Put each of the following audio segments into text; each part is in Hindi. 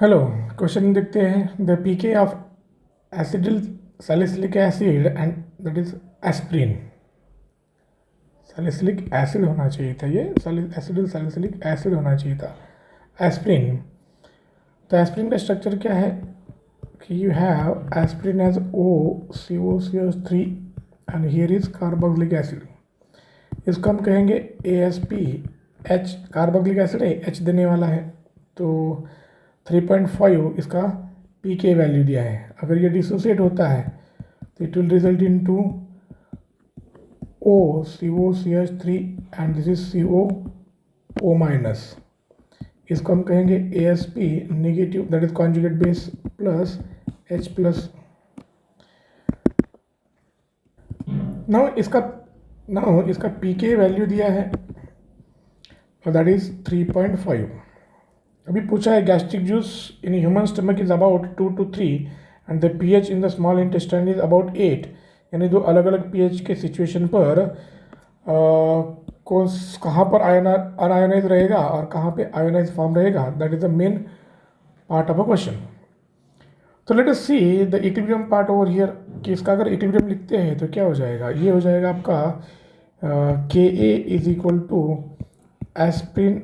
हेलो। क्वेश्चन देखते हैं। The P K of acetyl salicylic acid and that is aspirin. Salicylic acid होना चाहिए था, ये एसिडिल सैलिसिलिक एसिड होना चाहिए था, एस्प्रिन। तो एस्प्रिन का स्ट्रक्चर क्या है कि you have aspirin as OCO3 and here is carboxylic acid. इसको हम कहेंगे AsP। कार्बोक्सिलिक एसिड है, H देने वाला है, तो 3.5 इसका पीके वैल्यू दिया है। अगर ये डिसोसिएट होता है तो it will result into OCO3 and this is CO minus. इसको हम कहेंगे AsP negative, that is conjugate base plus H plus. Now इसका पीके वैल्यू दिया है और दैट इज 3.5। अभी पूछा है gastric juice in human stomach is about 2 to 3 and the pH in the small intestine is about 8। यानी दो अलग अलग पीएच के सिचुएशन पर कहाँ पर अनआयोनाइज रहेगा और कहाँ पे आयोनाइज फॉर्म रहेगा, that is the main part of a question. तो let us see the equilibrium part over here कि इसका अगर इक्विलिब्रियम लिखते हैं तो क्या हो जाएगा। ये हो जाएगा आपका Ka is equal to aspirin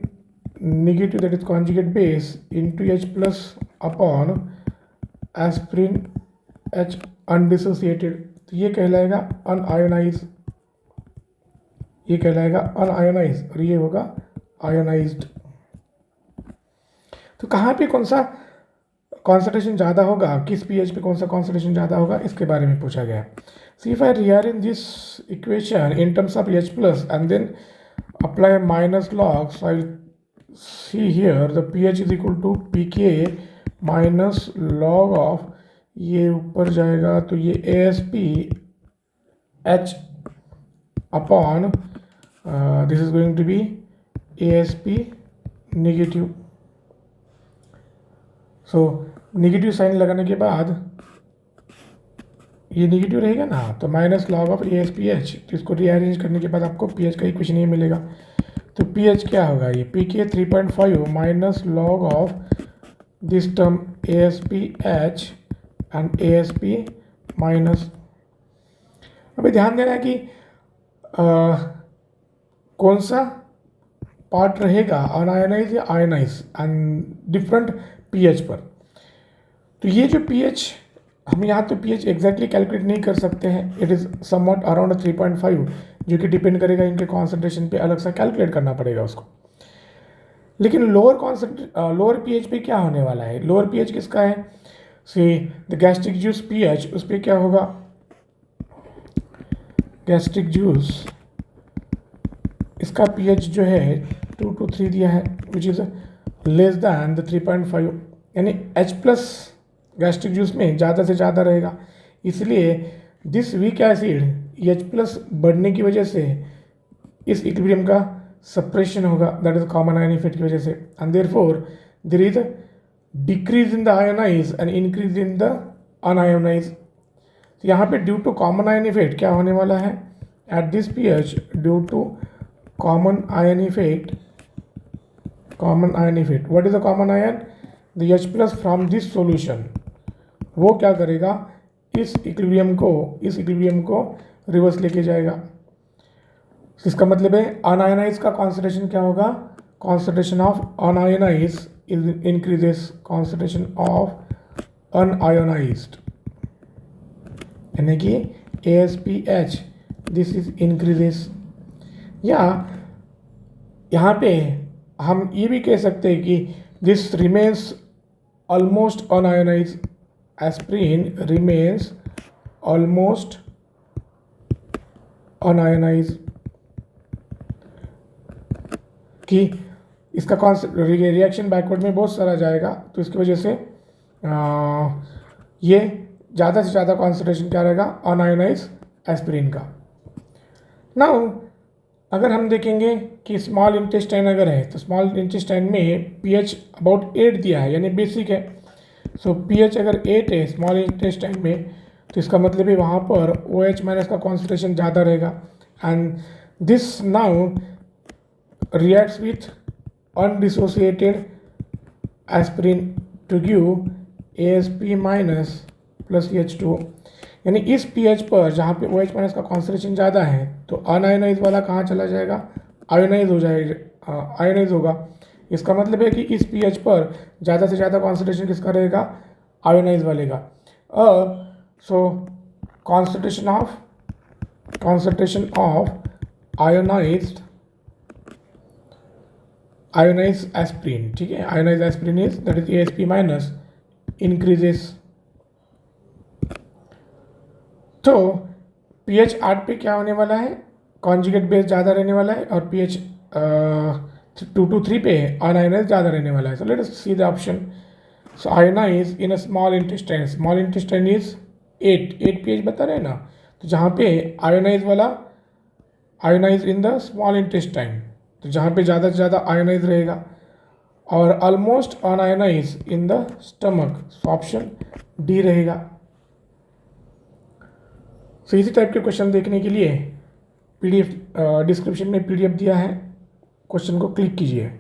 negative that is conjugate base into H plus upon aspirin H undissociated. तो ये कहलाएगा अनआयोनाइज, ये कहलाएगा अनआयोनाइज और ये होगा आयोनाइज्ड। तो कहाँ पे कौन सा कॉन्सेंट्रेशन ज़्यादा होगा, किस पीएच पे कौन सा कॉन्सेंट्रेशन ज़्यादा होगा, इसके बारे में पूछा गया। See if I rearrange this equation in terms of H plus and then apply minus log, so I will see here the pH is equal to pK minus log of, ये ऊपर जाएगा तो ये AsP H upon this is going to be AsP negative. So negative sign लगाने के बाद ये नेगेटिव रहेगा ना, तो माइनस लॉग ऑफ AsPH। तो इसको रीअरेंज करने के बाद आपको पीएच का इक्वेशन ये मिलेगा। तो पीएच क्या होगा, ये पीके 3.5 minus log of this term AsPH and AsP minus. अभी ध्यान देना है कि कौन सा पार्ट रहेगा अनआयोनाइज या आयोनाइज एंड डिफरेंट पीएच पर। तो ये जो पीएच हम यहाँ तो पीएच एग्जैक्टली कैलकुलेट नहीं कर सकते हैं, इट इज़ समवॉट अराउंड 3.5 जो कि डिपेंड करेगा इनके कॉन्सेंट्रेशन पे, अलग सा कैलकुलेट करना पड़ेगा उसको। लेकिन लोअर पीएच पे क्या होने वाला है, लोअर पीएच किसका है, से द गैस्ट्रिक जूस पीएच, उस पर क्या होगा, गैस्ट्रिक जूस इसका पीएच जो है 2 to 3 दिया है which is less than the 3.5, यानी H प्लस गैस्ट्रिक जूस में ज़्यादा से ज़्यादा रहेगा। इसलिए this weak acid H plus बढ़ने की वजह से इस इक्विलिब्रियम का सप्रेशन होगा, that is common ion effect की वजह से, and therefore there is decrease in the ionize and increase in the unionize. तो यहाँ पे due to common ion effect क्या होने वाला है at this pH, due to common ion effect, common ion effect, what is the common ion, the H plus from this solution, वो क्या करेगा, इस इक्विलिब्रियम को रिवर्स लेके जाएगा। इसका मतलब है अनआयोनाइज का कॉन्सेंट्रेशन क्या होगा, concentration of un-ionised increases, concentration of unionised, यानी कि AsPH दिस इज इंक्रीजेस। या यहाँ पे हम ये भी कह सकते हैं कि this remains almost un-ionised, aspirin remains almost un-ionised, कि इसका रिएक्शन बैकवर्ड में बहुत सारा जाएगा, तो इसकी वजह से ये ज़्यादा से ज़्यादा कॉन्सेंट्रेशन क्या रहेगा, अनआयोनाइज एस्प्रिन का। नाउ अगर हम देखेंगे कि स्मॉल इंटेस्टाइन अगर है तो स्मॉल इंटेस्टाइन में पीएच अबाउट 8 दिया है, यानी बेसिक है। सो पीएच अगर 8 है स्मॉल इंटेस्टाइन में, तो इसका मतलब है वहाँ पर OH माइनस का कॉन्सेंट्रेशन ज़्यादा रहेगा, and this now reacts with undissociated aspirin to give AsP minus plus CH2। यानी इस pH पर जहाँ पे OH माइनस का कॉन्सेंट्रेशन ज़्यादा है तो अनआयोनाइज वाला कहाँ चला जाएगा, आयोनाइज हो जाएगा, आयोनाइज होगा। इसका मतलब है कि इस pH पर ज़्यादा से ज़्यादा कॉन्सेंट्रेशन किसका रहेगा, आयोनाइज वाले का। सो कॉन्सेंट्रेशन ऑफ आयोनाइज्ड एस्प्रिन, ठीक है, ionised aspirin is that is AsP minus increases. तो pH 8 पे क्या होने वाला है, कॉन्जुगेट बेस ज़्यादा रहने वाला है, और pH 2 to 3 पे अनआयोनाइज ज़्यादा रहने वाला है। So let us see the option. So ionize in a small intestine is 8 pH बता रहे हैं ना, तो जहाँ पे ionize in the small intestine, तो जहाँ पे ज़्यादा से ज़्यादा आयोनाइज रहेगा, और almost unionize in the stomach, option D रहेगा। सो इसी टाइप के क्वेश्चन देखने के लिए PDF डिस्क्रिप्शन में PDF दिया है, क्वेश्चन को क्लिक कीजिए।